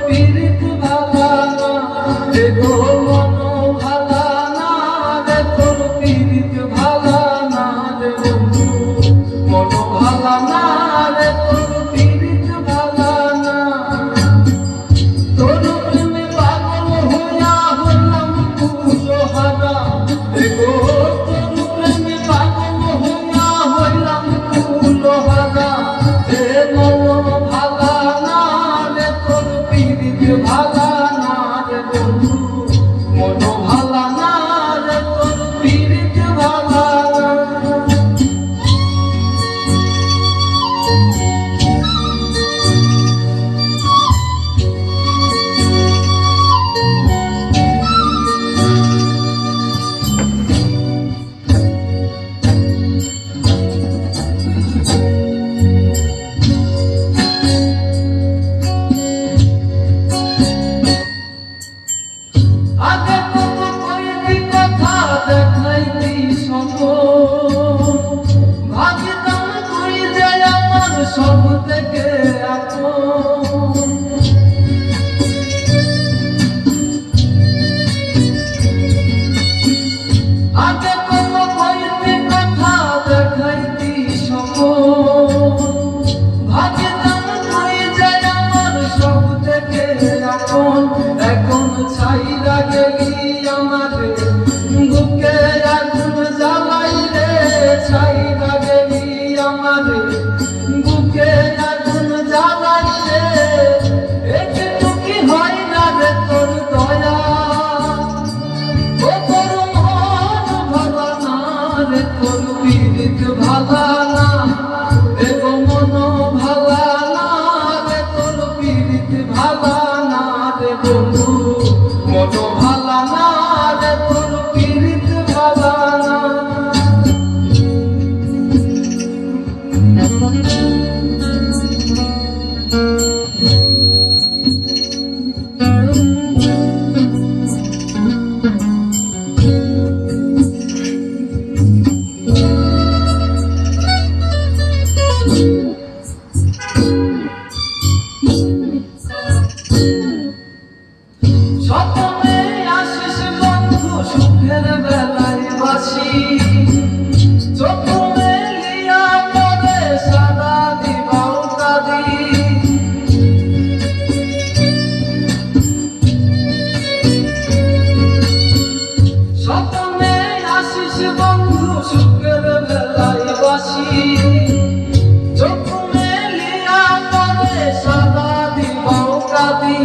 পীড়িত ভালা না রে গো মন ভালা না রে তোর পীড়িত ভালা না রে বন্ধু মন ভালা না রে তোর পীড়িত ভালা না তোর প্রেমে পাগল হইয়া হইলাম কুলহারা রে গো তোর প্রেমে পাগল হইয়া হইলাম কুলহারা রে মন ভালা না রে তোর পীড়িত ভালা না রে বন্ধু মন ভালা না রে তোর পীড়িত ভালা না। আগে কত কইতি কথা দেখাইতি সঙ্গ ভাবিতাম তুই যে আমার সব থেকে আপন আগে কত কইতি কথা দেখাইতি সঙ্গ ভাবিতাম তুই যে আমার সব থেকে আপন এখন ছাইরা গেলি আমারে বুকে আগুন জ্বালাই রে ছাইরা গেলি আমারে বুকে আগুন জ্বালাই রে একটু কি হয় না রে তোর দয়া ও তোর মন ভালা না রে তোর পীড়িত ভালা না রে গো মন ভালা না রে তোর পীড়িত ভালা না রে বন্ধু মন ভালা না রে তোর পীড়িত ভালা না। স্বপ্নে আসিস বন্ধু সুখের বেলায় বাসি চোখ মেলিয়া পরে সারা দিবাও কাঁদি স্বপ্নে আসিস বন্ধু সুখের বেলায় বাসি চোখ মেলিয়া পরে সারা দিবাও কাঁদি